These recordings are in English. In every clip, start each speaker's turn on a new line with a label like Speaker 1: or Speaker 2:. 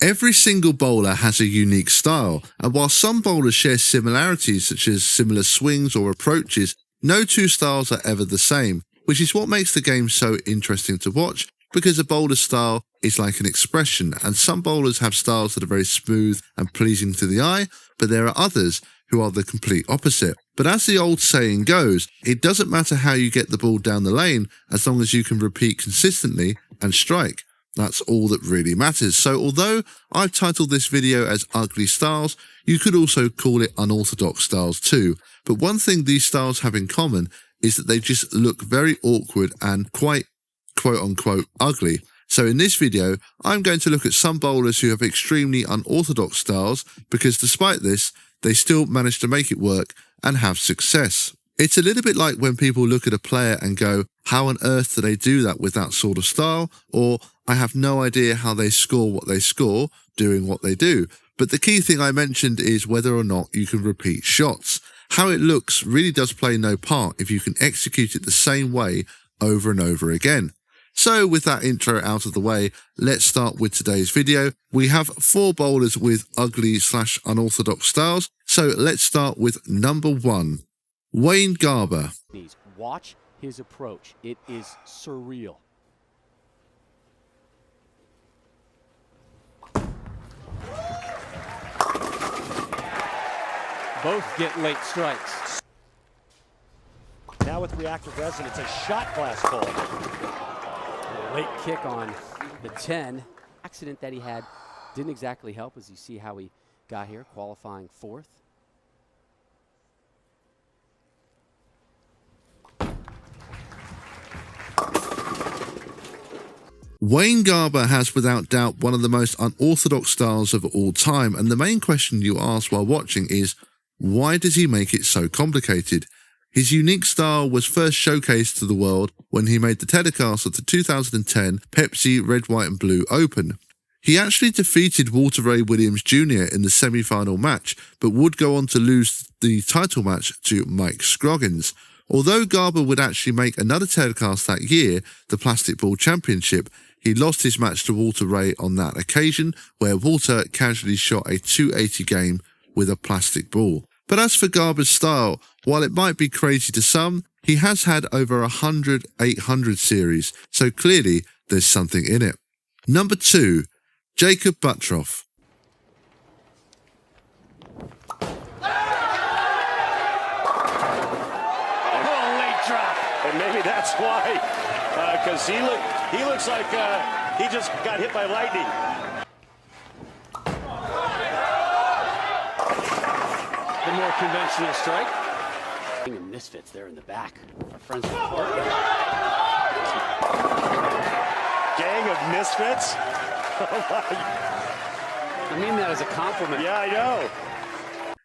Speaker 1: Every single bowler has a unique style, and while some bowlers share similarities such as similar swings or approaches, no two styles are ever the same, which is what makes the game so interesting to watch, because a bowler's style is like an expression, and some bowlers have styles that are very smooth and pleasing to the eye, but there are others who are the complete opposite. But as the old saying goes, it doesn't matter how you get the ball down the lane as long as you can repeat consistently and strike. That's all that really matters. So although I've titled this video as Ugly Styles, you could also call it Unorthodox Styles too. But one thing these styles have in common is that they just look very awkward and quite quote-unquote ugly. So in this video, I'm going to look at some bowlers who have extremely unorthodox styles, because despite this, they still manage to make it work and have success. It's a little bit like when people look at a player and go, how on earth do they do that with that sort of style? Or, I have no idea how they score what they score doing what they do. But the key thing I mentioned is whether or not you can repeat shots. How it looks really does play no part if you can execute it the same way over and over again. So with that intro out of the way, let's start with today's video. We have 4 bowlers with ugly/unorthodox styles. So let's start with number 1, Wayne Garber.
Speaker 2: Watch his approach. It is surreal. Both get late strikes.
Speaker 3: Now with reactive resonance, a shot glass call.
Speaker 2: Late kick on the 10. Accident that he had didn't exactly help, as you see how he got here, qualifying 4th.
Speaker 1: Wayne Garber has without doubt one of the most unorthodox styles of all time, and the main question you ask while watching is, why does he make it so complicated? His unique style was first showcased to the world when he made the telecast of the 2010 Pepsi Red, White and Blue Open. He actually defeated Walter Ray Williams Jr. in the semi-final match, but would go on to lose the title match to Mike Scroggins. Although Garber would actually make another telecast that year, the Plastic Ball Championship, he lost his match to Walter Ray on that occasion, where Walter casually shot a 280 game with a plastic ball. But as for Garber's style, while it might be crazy to some, he has had over 100 800 series, so clearly there's something in it. Number 2, Jacob Buttroff.
Speaker 3: And maybe that's why, because he looks like he just got hit by lightning.
Speaker 2: The more conventional strike. And misfits there in the back. Our friends from Portland.
Speaker 3: Gang of misfits?
Speaker 2: I mean that as a compliment.
Speaker 3: Yeah, I know.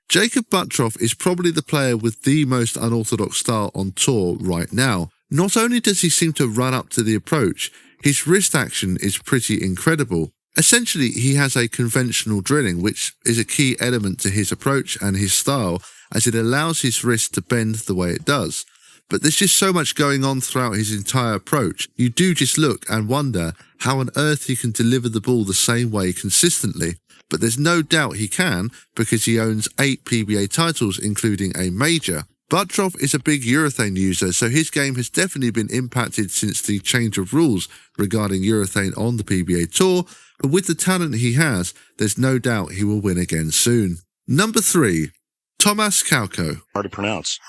Speaker 1: Jacob Buttroff is probably the player with the most unorthodox style on tour right now. Not only does he seem to run up to the approach, his wrist action is pretty incredible. Essentially, he has a conventional drilling, which is a key element to his approach and his style, as it allows his wrist to bend the way it does. But there's just so much going on throughout his entire approach, you do just look and wonder how on earth he can deliver the ball the same way consistently. But there's no doubt he can, because he owns 8 PBA titles, including a major. Buttroff is a big urethane user, so his game has definitely been impacted since the change of rules regarding urethane on the PBA Tour, but with the talent he has, there's no doubt he will win again soon. Number 3, Thomas Kauko.
Speaker 3: Hard to pronounce.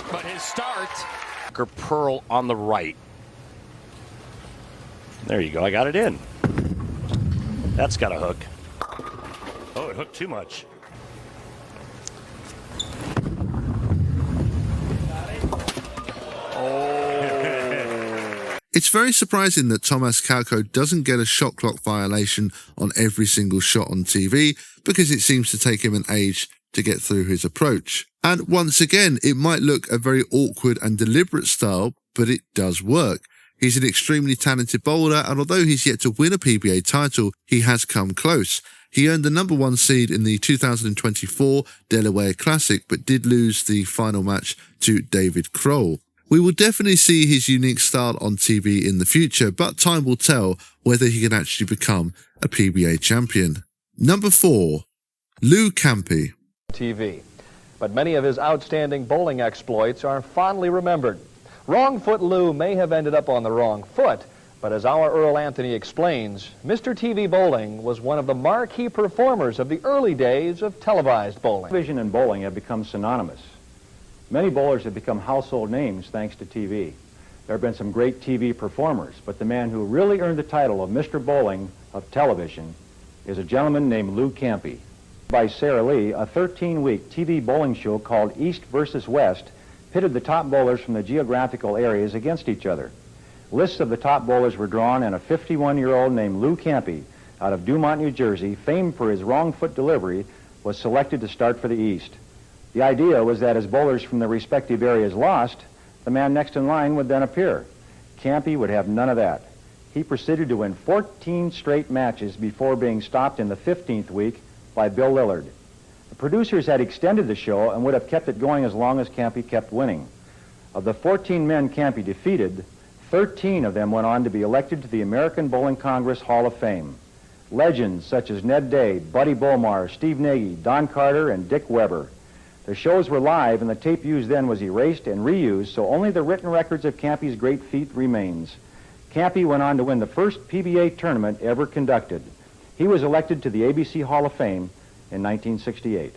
Speaker 2: But his start.
Speaker 3: Pearl on the right. There you go. I got it in. That's got a hook. Oh, it hooked too much.
Speaker 1: It's very surprising that Thomas Kauko doesn't get a shot clock violation on every single shot on TV, because it seems to take him an age to get through his approach. And once again, it might look a very awkward and deliberate style, but it does work. He's an extremely talented bowler, and although he's yet to win a PBA title, he has come close. He earned the #1 seed in the 2024 Delaware Classic, but did lose the final match to David Kroll. We will definitely see his unique style on TV in the future, but time will tell whether he can actually become a PBA champion. Number 4. Lou Campi.
Speaker 4: TV. But many of his outstanding bowling exploits are fondly remembered. Wrong foot Lou may have ended up on the wrong foot, but as our Earl Anthony explains, Mr. TV Bowling was one of the marquee performers of the early days of televised bowling.
Speaker 5: Television and bowling have become synonymous. Many bowlers have become household names thanks to TV. There have been some great TV performers, but the man who really earned the title of Mr. Bowling of television is a gentleman named Lou Campi. By Sarah Lee, a 13-week TV bowling show called East versus West pitted the top bowlers from the geographical areas against each other. Lists of the top bowlers were drawn, and a 51-year-old named Lou Campi out of Dumont, New Jersey, famed for his wrong foot delivery, was selected to start for the East. The idea was that as bowlers from the respective areas lost, the man next in line would then appear. Campi would have none of that. He proceeded to win 14 straight matches before being stopped in the 15th week by Bill Lillard. The producers had extended the show and would have kept it going as long as Campi kept winning. Of the 14 men Campi defeated, 13 of them went on to be elected to the American Bowling Congress Hall of Fame. Legends such as Ned Day, Buddy Bowmar, Steve Nagy, Don Carter, and Dick Weber. The shows were live, and the tape used then was erased and reused, so only the written records of Campi's great feat remains. Campi went on to win the first PBA tournament ever conducted. He was elected to the ABC Hall of Fame in 1968.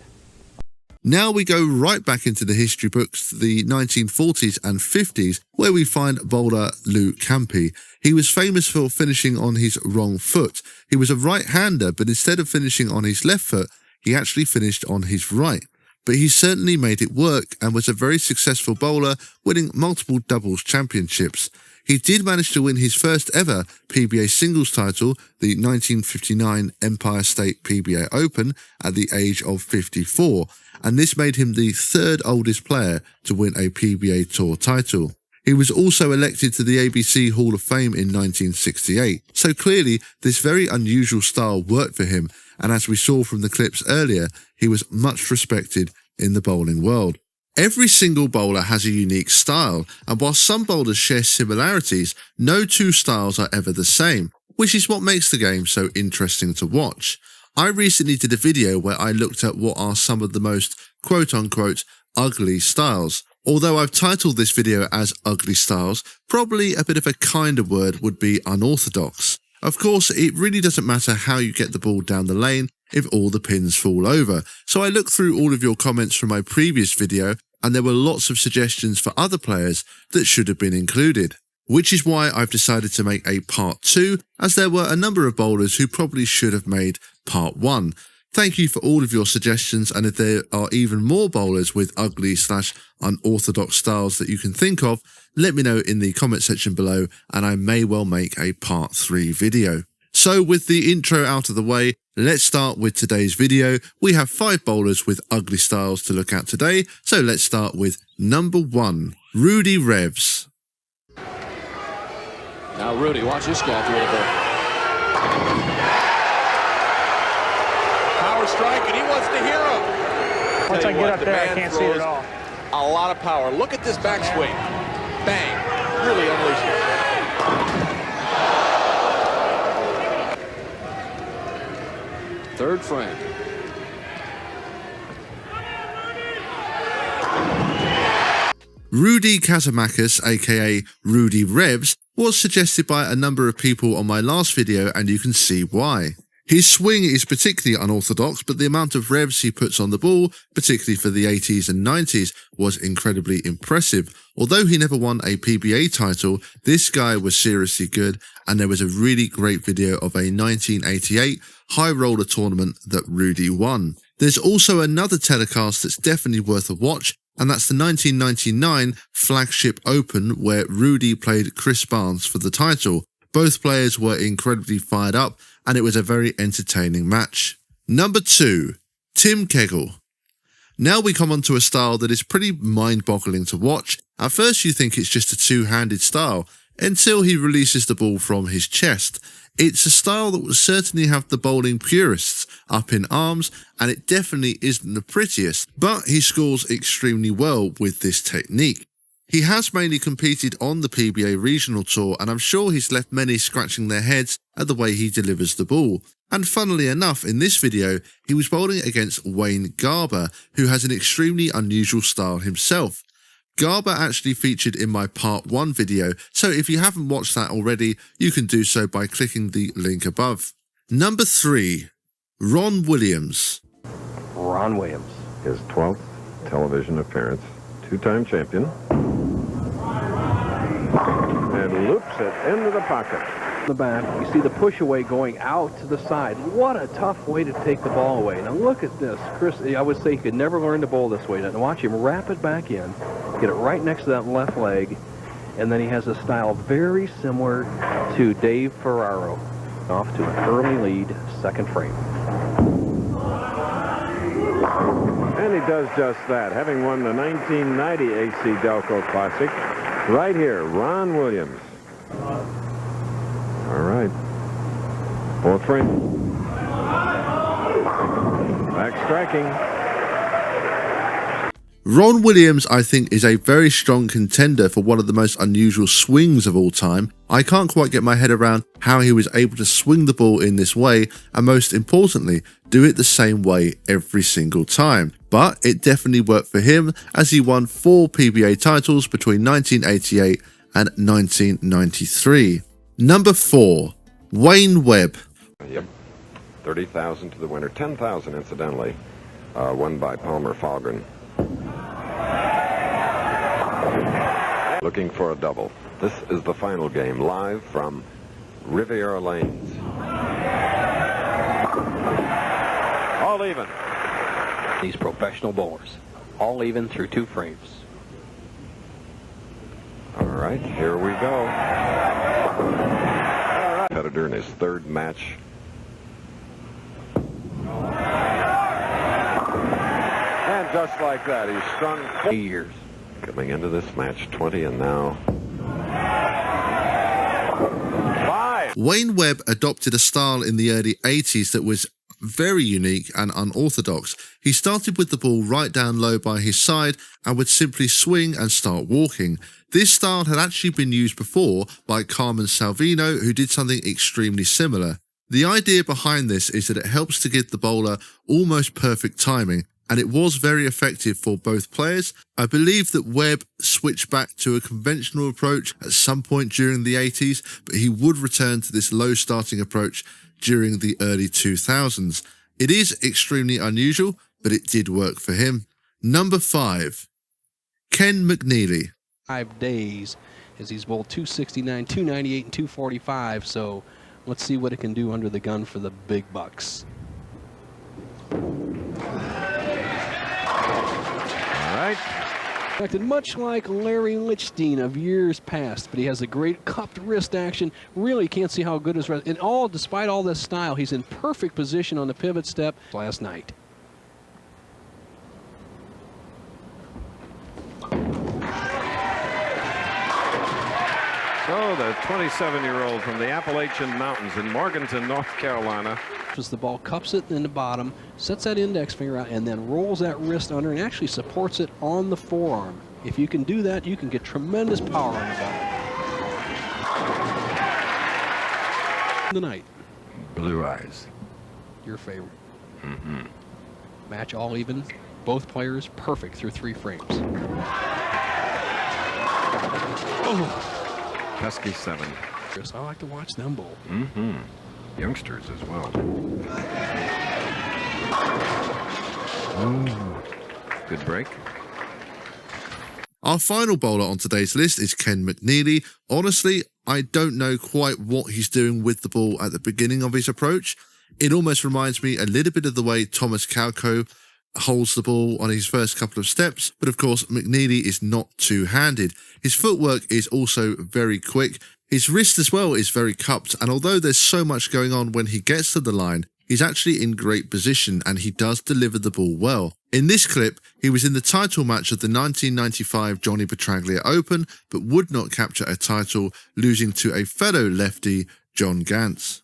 Speaker 1: Now we go right back into the history books, the 1940s and 50s, where we find bowler Lou Campi. He was famous for finishing on his wrong foot. He was a right-hander, but instead of finishing on his left foot, he actually finished on his right. But he certainly made it work and was a very successful bowler, winning multiple doubles championships. He did manage to win his first ever PBA singles title, the 1959 Empire State PBA Open, at the age of 54, and this made him the third oldest player to win a PBA Tour title. He was also elected to the ABC Hall of Fame in 1968, so clearly this very unusual style worked for him, and as we saw from the clips earlier, he was much respected in the bowling world. Every single bowler has a unique style, and while some bowlers share similarities, no two styles are ever the same, which is what makes the game so interesting to watch. I recently did a video where I looked at what are some of the most quote-unquote ugly styles. Although I've titled this video as Ugly Styles, probably a bit of a kinder word would be unorthodox. Of course, it really doesn't matter how you get the ball down the lane if all the pins fall over. So I looked through all of your comments from my previous video, and there were lots of suggestions for other players that should have been included. Which is why I've decided to make a part 2, as there were a number of bowlers who probably should have made part 1. Thank you for all of your suggestions, and if there are even more bowlers with ugly/unorthodox styles that you can think of, let me know in the comment section below, and I may well make a part 3 video. So with the intro out of the way, let's start with today's video. We have 5 bowlers with ugly styles to look at today, so let's start with number 1, Rudy Revs.
Speaker 6: Now Rudy, watch this guy through the ball. Power strike, and he wants to hear him.
Speaker 7: Once I get up there, I can't see it at all.
Speaker 6: A lot of power. Look at this backswing. Bang. Really unleashed it. Third frame.
Speaker 1: Rudy Kazamakis, aka Rudy Revs, was suggested by a number of people on my last video, and you can see why. His swing is particularly unorthodox, but the amount of revs he puts on the ball, particularly for the 80s and 90s, was incredibly impressive. Although he never won a PBA title, this guy was seriously good, and there was a really great video of a 1988 high roller tournament that Rudy won. There's also another telecast that's definitely worth a watch, and that's the 1999 Flagship Open, where Rudy played Chris Barnes for the title. Both players were incredibly fired up, and it was a very entertaining match. Number 2, Tim Kegel. Now we come on to a style that is pretty mind-boggling to watch. At first you think it's just a two-handed style, until he releases the ball from his chest. It's a style that will certainly have the bowling purists up in arms, and it definitely isn't the prettiest, but he scores extremely well with this technique. He has mainly competed on the PBA Regional Tour, and I'm sure he's left many scratching their heads at the way he delivers the ball. And funnily enough, in this video, he was bowling against Wayne Garber, who has an extremely unusual style himself. Garber actually featured in my part 1 video, so if you haven't watched that already, you can do so by clicking the link above. Number 3. Ron Williams.
Speaker 8: Ron Williams. His 12th television appearance, two-time champion. And loops it into the pocket.
Speaker 9: The back, you see the push away going out to the side. What a tough way to take the ball away. Now look at this. Chris, I would say he could never learn to bowl this way. Now watch him wrap it back in, get it right next to that left leg, and then he has a style very similar to Dave Ferraro. Off to an early lead, second frame.
Speaker 8: And he does just that, having won the 1990 AC Delco Classic. Right here, Ron Williams. All right. Fourth frame. Back striking.
Speaker 1: Ron Williams, I think, is a very strong contender for one of the most unusual swings of all time. I can't quite get my head around how he was able to swing the ball in this way, and most importantly, do it the same way every single time. But it definitely worked for him, as he won 4 PBA titles between 1988 and 1993. Number 4. Wayne Webb.
Speaker 8: Yep. 30,000 to the winner. 10,000 incidentally. Won by Palmer Falgren. Looking for a double. This is the final game, live from Riviera Lanes. All even.
Speaker 9: These professional bowlers, all even through 2 frames.
Speaker 8: All right, here we go. Competitor in his 3rd match. And just like that, he's strung 4 years. Coming into this match, 20 and now 5.
Speaker 1: Wayne Webb adopted a style in the early 80s that was very unique and unorthodox. He started with the ball right down low by his side and would simply swing and start walking. This style had actually been used before by Carmen Salvino, who did something extremely similar. The idea behind this is that it helps to give the bowler almost perfect timing, and it was very effective for both players. I believe that Webb switched back to a conventional approach at some point during the 80s, but he would return to this low starting approach during the early 2000s. It is extremely unusual, but it did work for him. Number 5. Ken McNeely.
Speaker 10: 5 days as he's bowled 269, 298, and 245, so let's see what it can do under the gun for the big bucks.
Speaker 8: All right.
Speaker 10: Much like Larry Lichstein of years past, but he has a great cupped wrist action. Really can't see how good his wrist, and all despite all this style, he's in perfect position on the pivot step last night.
Speaker 8: So the 27-year-old from the Appalachian Mountains in Morganton, North Carolina.
Speaker 10: As the ball cups it in the bottom, sets that index finger out, and then rolls that wrist under and actually supports it on the forearm. If you can do that, you can get tremendous power on the ball. Tonight.
Speaker 8: Blue Eyes.
Speaker 10: Your favorite.
Speaker 8: Mm-hmm.
Speaker 10: Match all even. Both players perfect through 3 frames.
Speaker 8: Oh. Pesky 7.
Speaker 10: I like to watch them bowl.
Speaker 8: Mm-hmm. Youngsters as well. Oh. Good break.
Speaker 1: Our final bowler on today's list is Ken McNeely. Honestly, I don't know quite what he's doing with the ball at the beginning of his approach. It almost reminds me a little bit of the way Thomas Calco holds the ball on his first couple of steps, but of course McNeely is not two-handed. His footwork is also very quick. His wrist as well is very cupped, and although there's so much going on when he gets to the line, he's actually in great position and he does deliver the ball well. In this clip, he was in the title match of the 1995 Johnny Petraglia Open, but would not capture a title, losing to a fellow lefty, John Gantz.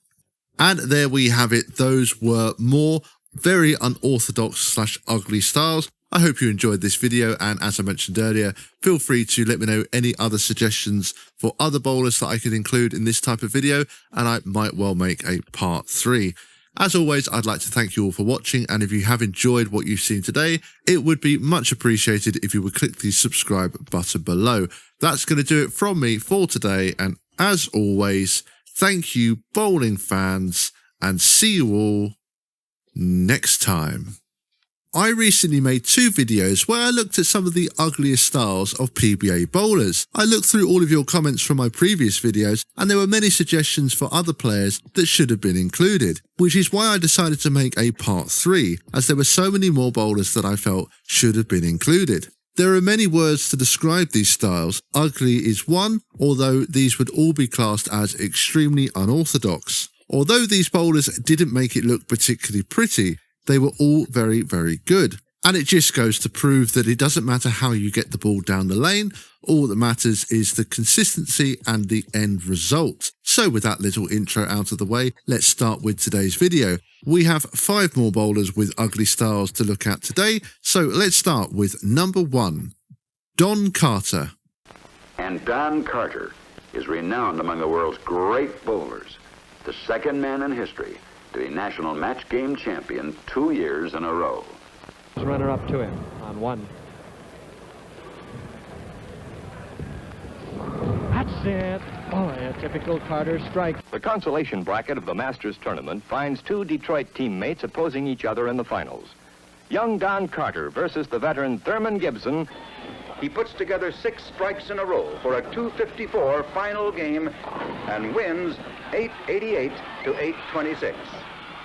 Speaker 1: And there we have it. Those were more very unorthodox / ugly styles. I hope you enjoyed this video, and as I mentioned earlier, feel free to let me know any other suggestions for other bowlers that I could include in this type of video, and I might well make a part 3. As always, I'd like to thank you all for watching, and if you have enjoyed what you've seen today, it would be much appreciated if you would click the subscribe button below. That's going to do it from me for today, and as always, thank you, bowling fans, and see you all next time. I recently made 2 videos where I looked at some of the ugliest styles of PBA bowlers. I looked through all of your comments from my previous videos, and there were many suggestions for other players that should have been included, which is why I decided to make a part 3, as there were so many more bowlers that I felt should have been included. There are many words to describe these styles. Ugly is one, although these would all be classed as extremely unorthodox. Although these bowlers didn't make it look particularly pretty, they were all very, very good. And it just goes to prove that it doesn't matter how you get the ball down the lane, all that matters is the consistency and the end result. So with that little intro out of the way, let's start with today's video. We have 5 more bowlers with ugly styles to look at today, so let's start with number 1, Don Carter.
Speaker 11: And Don Carter is renowned among the world's great bowlers, the second man in history to be national match game champion 2 years in a row.
Speaker 12: Runner up to him on 1. That's it. Oh, a typical Carter strike.
Speaker 13: The consolation bracket of the Masters tournament finds 2 Detroit teammates opposing each other in the finals. Young Don Carter versus the veteran Thurman Gibson.
Speaker 11: He puts together 6 strikes in a row for a 254 final game and wins 888 to 826.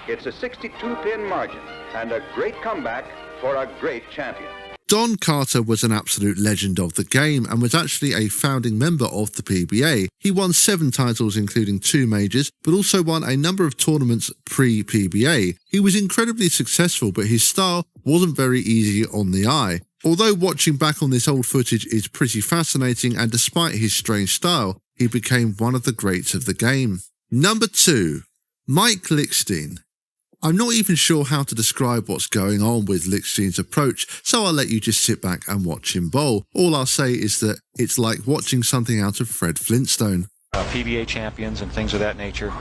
Speaker 11: It's a 62-pin margin and a great comeback for a great champion.
Speaker 1: Don Carter was an absolute legend of the game and was actually a founding member of the PBA. He won 7 titles including 2 majors, but also won a number of tournaments pre-PBA. He was incredibly successful, but his style wasn't very easy on the eye. Although watching back on this old footage is pretty fascinating, and despite his strange style, he became one of the greats of the game. Number 2, Mike Lichstein. I'm not even sure how to describe what's going on with Lichstein's approach, so I'll let you just sit back and watch him bowl. All I'll say is that it's like watching something out of Fred Flintstone.
Speaker 14: PBA champions and things of that nature.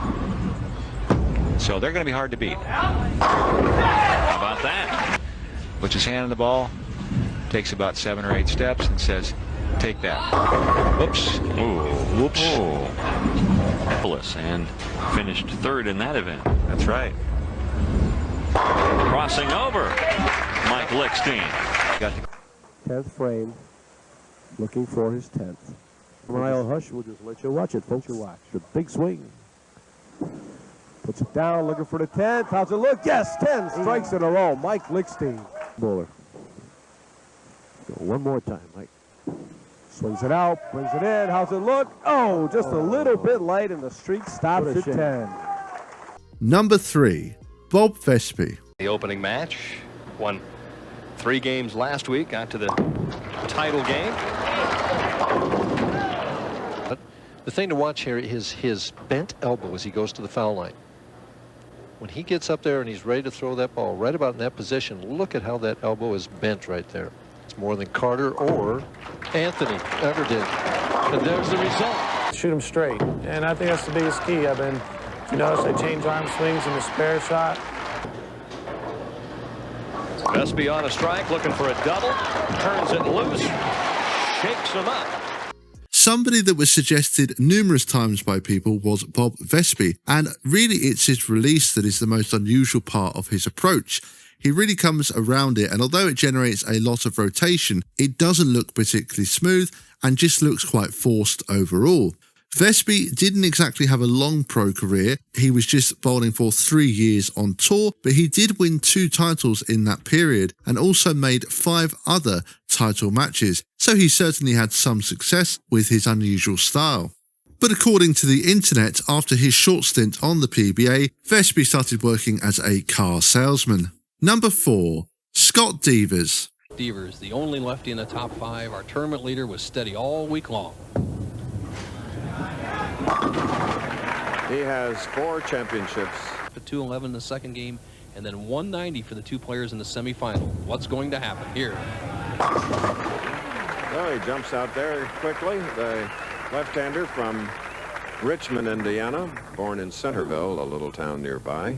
Speaker 14: So they're going to be hard to beat. How about that? Puts his hand on the ball, takes about 7 or 8 steps and says, take that. Whoops. Ooh. Whoops. And finished 3rd in that event. That's right. Crossing over, Mike Lichstein. Got
Speaker 15: 10th frame, looking for his 10th. Ryle Hush will just let you watch it, folks. You watch. The big swing. Puts it down, looking for the 10th. How's it look? Yes, 10 strikes in a row. Mike Lichstein. Bowler. Go one more time, Mike. Swings it out, brings it in. How's it look? Oh, just a little bit light, and the streak stops at 10.
Speaker 1: Number 3, Bob Vespi.
Speaker 16: The opening match, won 3 games last week, got to the title game.
Speaker 17: But the thing to watch here is his bent elbow as he goes to the foul line. When he gets up there and he's ready to throw that ball right about in that position, look at how that elbow is bent right there. It's more than Carter or Anthony ever did. And there's the result.
Speaker 7: Shoot them straight, and I think that's the biggest key. If you notice, they change arm swings in the spare shot.
Speaker 16: Vespi on a strike, looking for a double, turns it loose, shakes him up.
Speaker 1: Somebody that was suggested numerous times by people was Bob Vespi, and really it's his release that is the most unusual part of his approach. He really comes around it, and although it generates a lot of rotation, it doesn't look particularly smooth and just looks quite forced overall. Vespi didn't exactly have a long pro career. He was just bowling for 3 years on tour, but he did win 2 titles in that period and also made 5 other title matches, so he certainly had some success with his unusual style. But according to the internet, after his short stint on the PBA, Vespi started working as a car salesman. Number 4, Scott Devers.
Speaker 10: Devers, the only lefty in the top 5. Our tournament leader was steady all week long.
Speaker 8: He has 4 championships.
Speaker 10: A 211 in the second game, and then 190 for the two players in the semifinal. What's going to happen here?
Speaker 8: So he jumps out there quickly. The left-hander from Richmond, Indiana, born in Centerville, a little town nearby.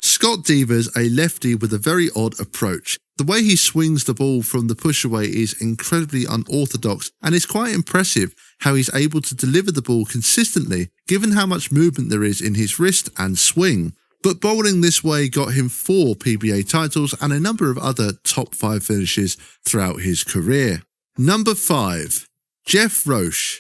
Speaker 1: Scott Devers, a lefty with a very odd approach. The way he swings the ball from the push-away is incredibly unorthodox, and it's quite impressive how he's able to deliver the ball consistently given how much movement there is in his wrist and swing. But bowling this way got him 4 PBA titles and a number of other top 5 finishes throughout his career. Number 5. Jeff Roche.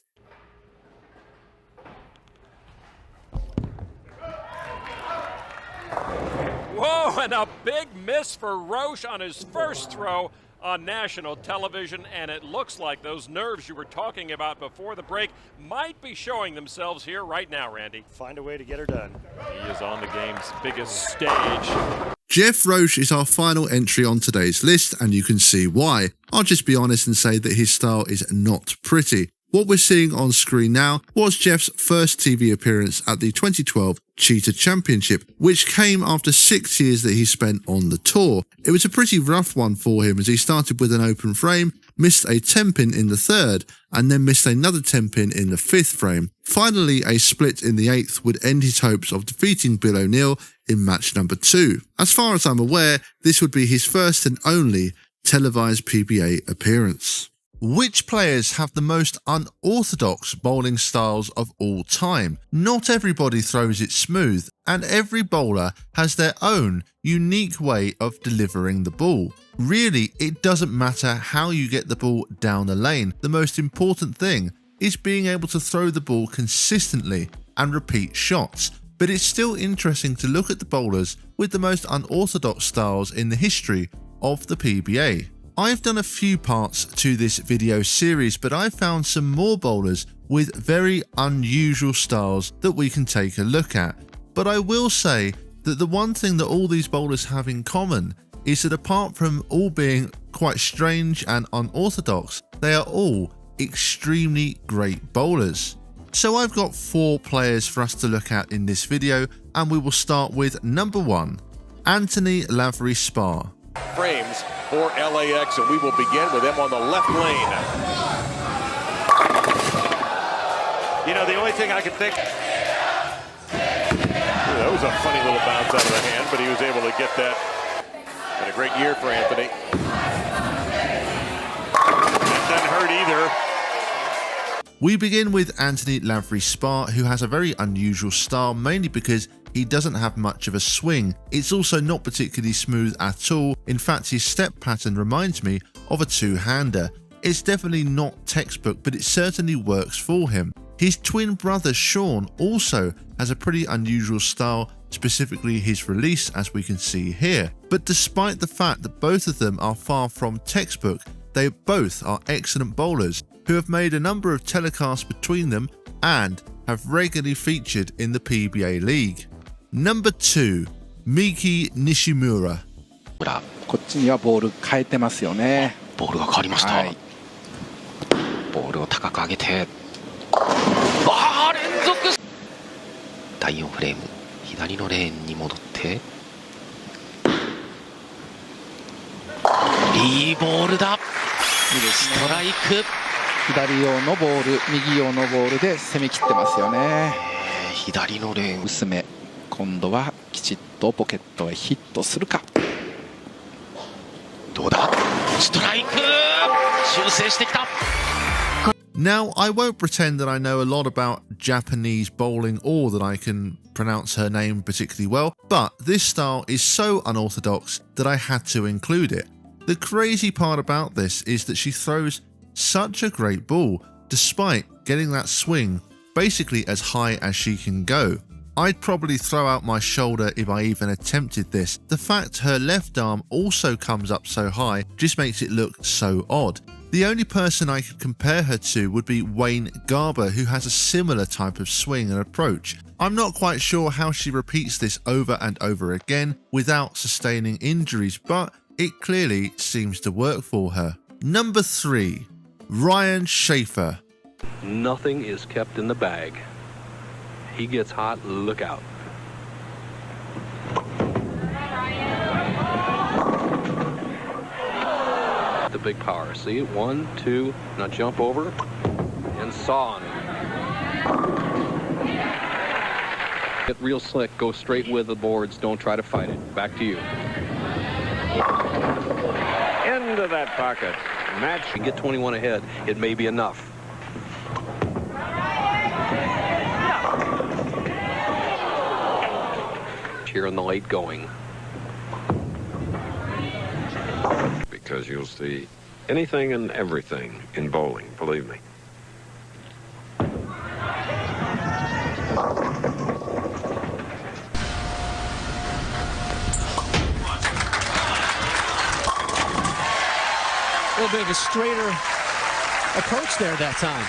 Speaker 18: Whoa, and a big miss for Roche on his first throw on national television, and it looks like those nerves you were talking about before the break might be showing themselves here right now, Randy.
Speaker 3: Find a way to get her done.
Speaker 18: He is on the game's biggest stage.
Speaker 1: Jeff Roche is our final entry on today's list, and you can see why. I'll just be honest and say that his style is not pretty. What we're seeing on screen now was Jeff's first TV appearance at the 2012 Cheetah Championship, which came after 6 years that he spent on the tour. It was a pretty rough one for him as he started with an open frame, missed a 10-pin in the 3rd, and then missed another 10-pin in the 5th frame. Finally, a split in the 8th would end his hopes of defeating Bill O'Neill in match number 2. As far as I'm aware, this would be his first and only televised PBA appearance. Which players have the most unorthodox bowling styles of all time? Not everybody throws it smooth, and every bowler has their own unique way of delivering the ball. Really, it doesn't matter how you get the ball down the lane. The most important thing is being able to throw the ball consistently and repeat shots. But it's still interesting to look at the bowlers with the most unorthodox styles in the history of the PBA. I've done a few parts to this video series, but I've found some more bowlers with very unusual styles that we can take a look at. But I will say that the one thing that all these bowlers have in common is that apart from all being quite strange and unorthodox, they are all extremely great bowlers. So I've got 4 players for us to look at in this video, and we will start with number 1, Anthony Lavery Spa.
Speaker 6: Frames for LAX, and we will begin with them on the left lane.
Speaker 3: You know, the only thing I could think...
Speaker 6: That was a funny little bounce out of the hand, but he was able to get that. And a great year for Anthony. That doesn't hurt either.
Speaker 1: We begin with Anthony Lavery Spa, who has a very unusual style, mainly because he doesn't have much of a swing. It's also not particularly smooth at all. In fact, his step pattern reminds me of a two-hander. It's definitely not textbook, but it certainly works for him. His twin brother Sean also has a pretty unusual style, specifically his release, as we can see here. But despite the fact that both of them are far from textbook, they both are excellent bowlers who have made a number of telecasts between them and have regularly featured in the PBA League. Number 2, Miki Nishimura.
Speaker 19: こっちにはボール変えてますよね。
Speaker 20: ボールが変わりました。ボールを高く上げて、ああ連続。第4フレーム、左のレーンに戻って、いいボールだ。ストライク。
Speaker 19: 左用のボール、右用のボールで攻め切ってますよね。
Speaker 20: 左のレーン。
Speaker 19: 娘、今度はきちっとポケットへヒットするか。
Speaker 20: どうだ？ストライク。修正してきた。
Speaker 1: Now, I won't pretend that I know a lot about Japanese bowling or that I can pronounce her name particularly well, but this style is so unorthodox that I had to include it. The crazy part about this is that she throws such a great ball, despite getting that swing basically as high as she can go. I'd probably throw out my shoulder if I even attempted this. The fact her left arm also comes up so high just makes it look so odd. The only person I could compare her to would be Wayne Garber, who has a similar type of swing and approach. I'm not quite sure how she repeats this over and over again without sustaining injuries, but it clearly seems to work for her. Number 3. Ryan Schaefer.
Speaker 9: Nothing is kept in the bag. He gets hot, look out. The big power. See, 1, 2, now jump over and saw on him. Get real slick, go straight with the boards, don't try to fight it. Back to you.
Speaker 8: Into that pocket. Match.
Speaker 9: You get 21 ahead, it may be enough. Here in the late going.
Speaker 8: Because you'll see anything and everything in bowling, believe me.
Speaker 21: A little bit of a straighter approach there that time.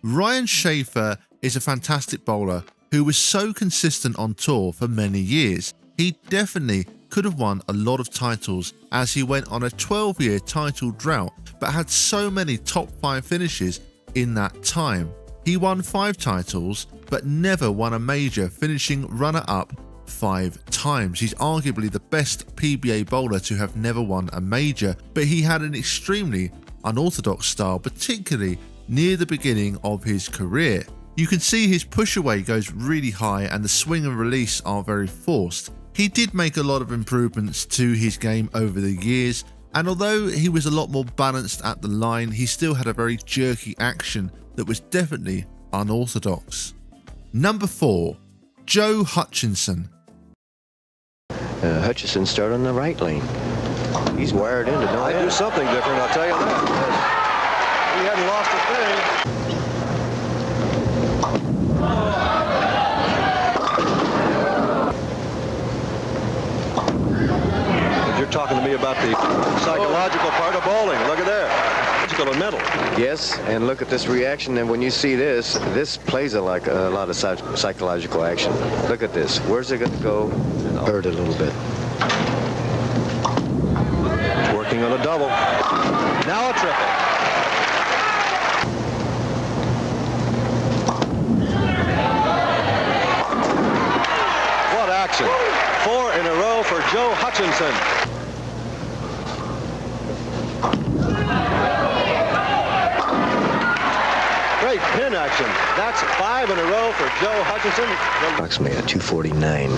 Speaker 1: Ryan Schaefer is a fantastic bowler who was so consistent on tour for many years. He definitely could have won a lot of titles as he went on a 12-year title drought, but had so many top 5 finishes in that time. He won 5 titles, but never won a major, finishing runner-up 5 times. He's arguably the best PBA bowler to have never won a major, but he had an extremely unorthodox style, particularly near the beginning of his career. You can see his push away goes really high and the swing and release are very forced. He did make a lot of improvements to his game over the years, and although he was a lot more balanced at the line, he still had a very jerky action that was definitely unorthodox. Number 4. Joe Hutchinson.
Speaker 22: Hutchinson started on the right lane. He's wired into no end.
Speaker 16: Do something different, I'll tell you that. He hadn't lost a thing. You're talking to me about the psychological part of bowling. Look at there. Physical and mental.
Speaker 22: Yes, and look at this reaction. And when you see this plays like a lot of psychological action. Look at this. Where's it going to go? Hurt a little bit.
Speaker 16: Working on a double. Now a triple. What action. 4 in a row for Joe Hutchinson. Great pin action. That's 5 in a row for Joe Hutchinson.
Speaker 22: Approximately a 249.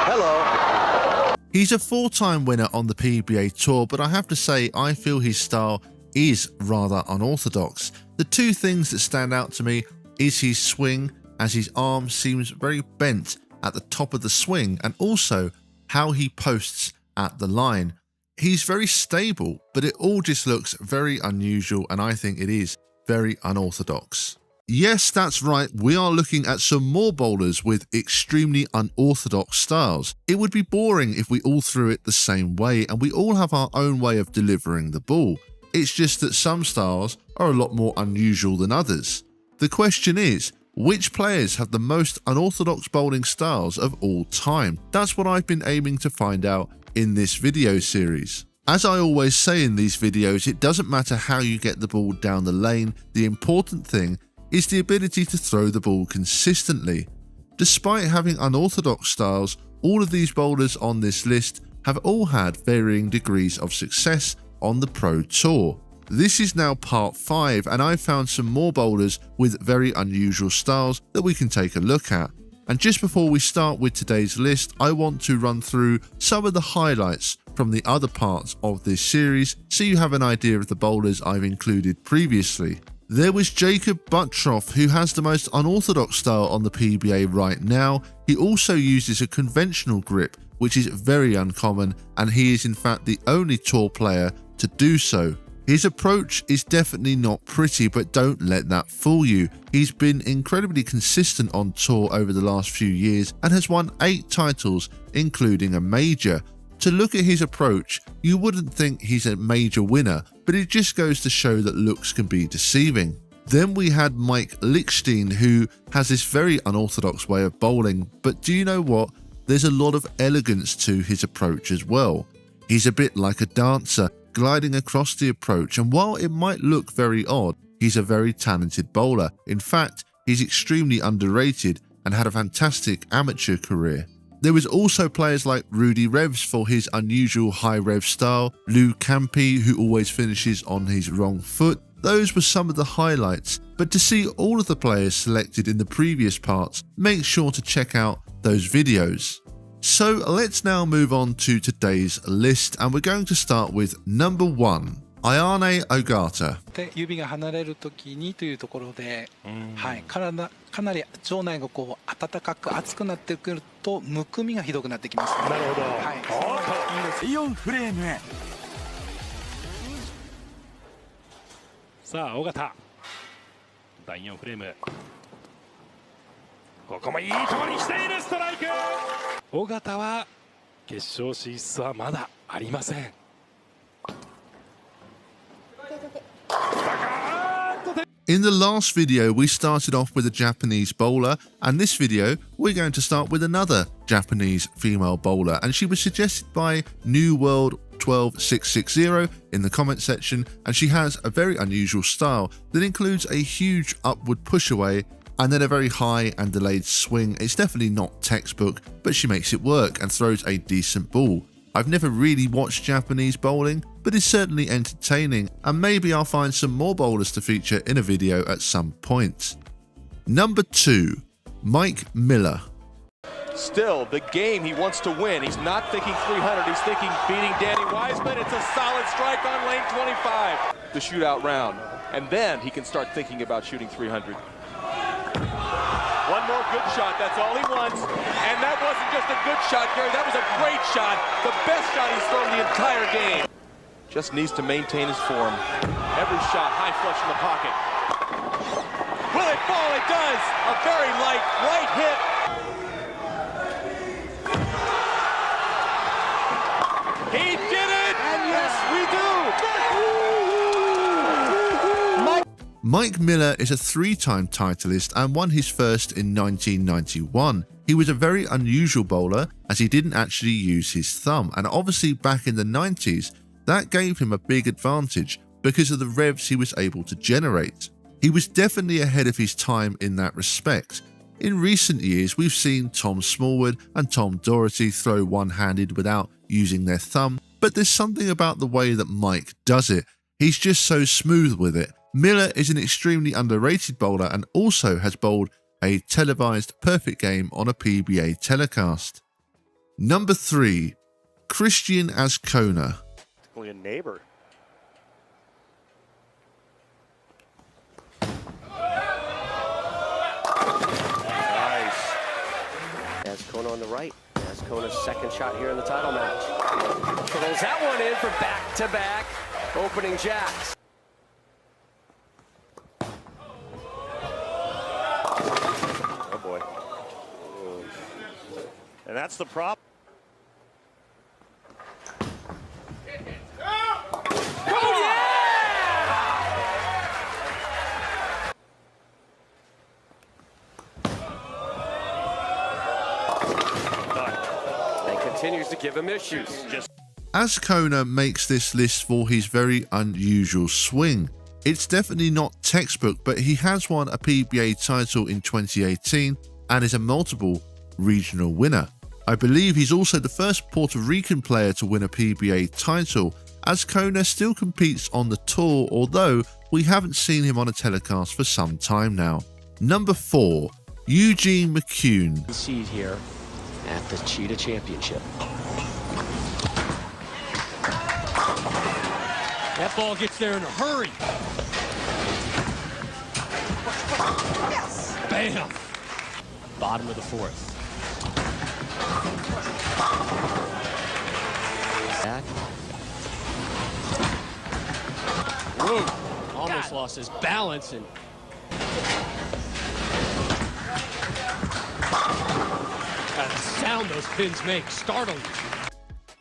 Speaker 16: Hello.
Speaker 1: He's a 4-time winner on the PBA Tour, but I have to say I feel his style is rather unorthodox. The 2 things that stand out to me is his swing, as his arm seems very bent at the top of the swing, and also how he posts at the line. He's very stable, but it all just looks very unusual, and I think it is very unorthodox. Yes, that's right, we are looking at some more bowlers with extremely unorthodox styles. It would be boring if we all threw it the same way, and we all have our own way of delivering the ball. It's just that some styles are a lot more unusual than others. The question is, which players have the most unorthodox bowling styles of all time? That's what I've been aiming to find out in this video series. As I always say in these videos, it doesn't matter how you get the ball down the lane, the important thing is the ability to throw the ball consistently. Despite having unorthodox styles, all of these bowlers on this list have all had varying degrees of success on the Pro Tour. This is now part 5, and I've found some more bowlers with very unusual styles that we can take a look at. And just before we start with today's list, I want to run through some of the highlights from the other parts of this series so you have an idea of the bowlers I've included previously. There was Jacob Buttroff, who has the most unorthodox style on the PBA right now. He also uses a conventional grip, which is very uncommon, and he is in fact the only tour player to do so. His approach is definitely not pretty, but don't let that fool you. He's been incredibly consistent on tour over the last few years and has won 8 titles, including a major. To look at his approach, you wouldn't think he's a major winner, but it just goes to show that looks can be deceiving. Then we had Mike Lichtenstein, who has this very unorthodox way of bowling, but do you know what? there's a lot of elegance to his approach as well. He's a bit like a dancer, gliding across the approach, and while it might look very odd, he's a very talented bowler. In fact, he's extremely underrated and had a fantastic amateur career. There was also players like Rudy Revs for his unusual high rev style, Lou Campi who always finishes on his wrong foot. Those were some of the highlights, but to see all of the players selected in the previous parts, make sure to check out those videos. So let's now move on to today's list, and we're going to start with number 1, Ayane Ogata.
Speaker 2: 指が離れるときにというところで、はい、かなり場内がこう暖かく熱くなってくるとむくみがひどくなってきます。なるほど。はい。いいです。4フレームへ。
Speaker 18: さあ尾形。第4フレーム。ここもいいところに来ているストライク。尾形は決勝進出はまだありません。
Speaker 1: In the last video, we started off with a Japanese bowler, and this video, we're going to start with another Japanese female bowler, and she was suggested by New World 12660 in the comment section, and she has a very unusual style that includes a huge upward push away and then a very high and delayed swing. It's definitely not textbook, but she makes it work and throws a decent ball. I've never really watched Japanese bowling, but it's certainly entertaining, and maybe I'll find some more bowlers to feature in a video at some point. Number 2, Mike Miller.
Speaker 4: Still, the game he wants to win. He's not thinking 300, he's thinking beating Danny Wiseman. It's a solid strike on lane 25. The shootout round, and then he can start thinking about shooting 300. One more good shot, that's all he wants. And that wasn't just a good shot, Gary, that was a great shot. The best shot he's thrown the entire game. Just needs to maintain his form. Every shot, high flush in the pocket. Will it fall? It does! A very light right hit. He did it! And yes, we do!
Speaker 1: Mike Miller is a 3-time titleist and won his first in 1991. He was a very unusual bowler as he didn't actually use his thumb, and obviously back in the 90s, that gave him a big advantage because of the revs he was able to generate. He was definitely ahead of his time in that respect. In recent years, we've seen Tom Smallwood and Tom Doherty throw one-handed without using their thumb, but there's something about the way that Mike does it. He's just so smooth with it. Miller is an extremely underrated bowler and also has bowled a televised perfect game on a PBA telecast. Number 3, Christian Azcona.
Speaker 6: A neighbor.
Speaker 3: Nice. Azcona on the right. Azcona's second shot here in the title match. Throws that one in for back-to-back opening jacks.
Speaker 6: Oh boy. And that's the problem.
Speaker 3: Continues to give him issues.
Speaker 1: Azcona makes this list for his very unusual swing. It's definitely not textbook, but he has won a PBA title in 2018 and is a multiple regional winner. I believe he's also the first Puerto Rican player to win a PBA title. Azcona still competes on the tour, although we haven't seen him on a telecast for some time now. Number 4, Eugene McCune.
Speaker 3: Seed here at the Cheetah Championship.
Speaker 23: That ball gets there in a hurry. Yes. Bam. Bottom of the 4th.
Speaker 3: Back.
Speaker 23: Whoa. Almost lost his balance and that sound those pins make, startling.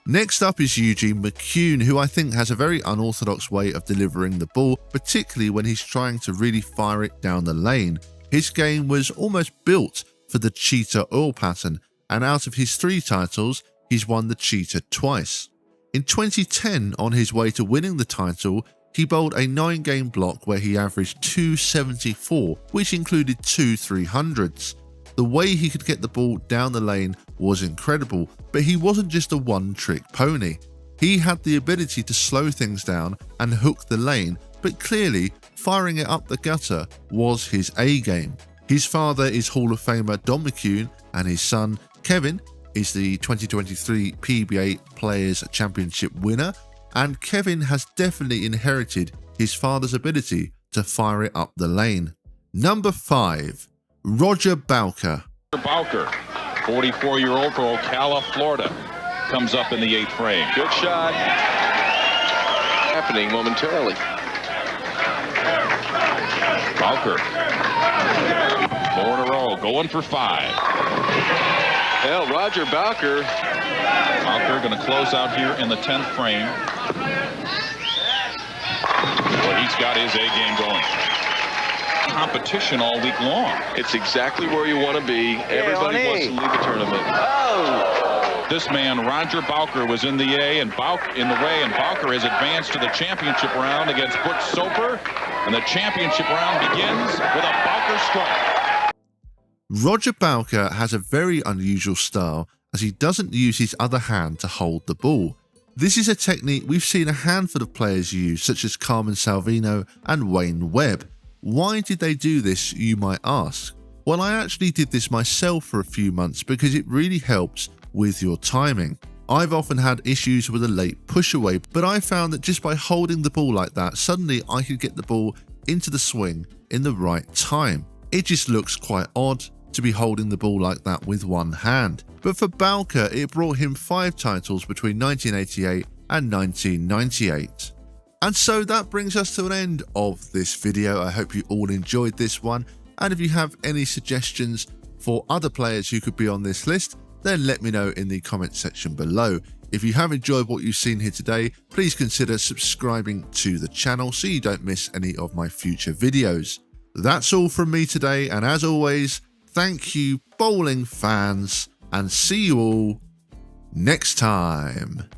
Speaker 1: Next up is Eugene McCune, who I think has a very unorthodox way of delivering the ball, particularly when he's trying to really fire it down the lane. His game was almost built for the cheetah oil pattern, and out of his 3 titles, he's won the Cheetah twice. In 2010, on his way to winning the title, he bowled a 9-game block where he averaged 274, which included 2 300s. The way he could get the ball down the lane was incredible, but he wasn't just a one-trick pony. He had the ability to slow things down and hook the lane, but clearly, firing it up the gutter was his A-game. His father is Hall of Famer Don McCune, and his son, Kevin, is the 2023 PBA Players Championship winner, and Kevin has definitely inherited his father's ability to fire it up the lane. Number 5. Roger Bowker.
Speaker 5: Bowker, 44-year-old from Ocala, Florida, comes up in the 8th frame. Good shot. Happening momentarily. Bowker. 4 in a row, going for 5. Well, Roger Bowker. Bowker going to close out here in the 10th frame. Well, he's got his A game going. Competition all week long. It's exactly where you want to be. Everybody wants to lead the tournament. Oh! This man, Roger Bowker, was in the A and in the way, and Bowker has advanced to the championship round against Butch Soper, and the championship round begins with a Bowker strike.
Speaker 1: Roger Bowker has a very unusual style as he doesn't use his other hand to hold the ball. This is a technique we've seen a handful of players use, such as Carmen Salvino and Wayne Webb. Why did they do this, you might ask? Well, I actually did this myself for a few months because it really helps with your timing. I've often had issues with a late push away, but I found that just by holding the ball like that, suddenly I could get the ball into the swing in the right time. It just looks quite odd to be holding the ball like that with one hand. But for Bowker, it brought him 5 titles between 1988 and 1998. And so that brings us to an end of this video. I hope you all enjoyed this one. And if you have any suggestions for other players who could be on this list, then let me know in the comment section below. If you have enjoyed what you've seen here today, please consider subscribing to the channel so you don't miss any of my future videos. That's all from me today, and as always, thank you bowling fans, and see you all next time.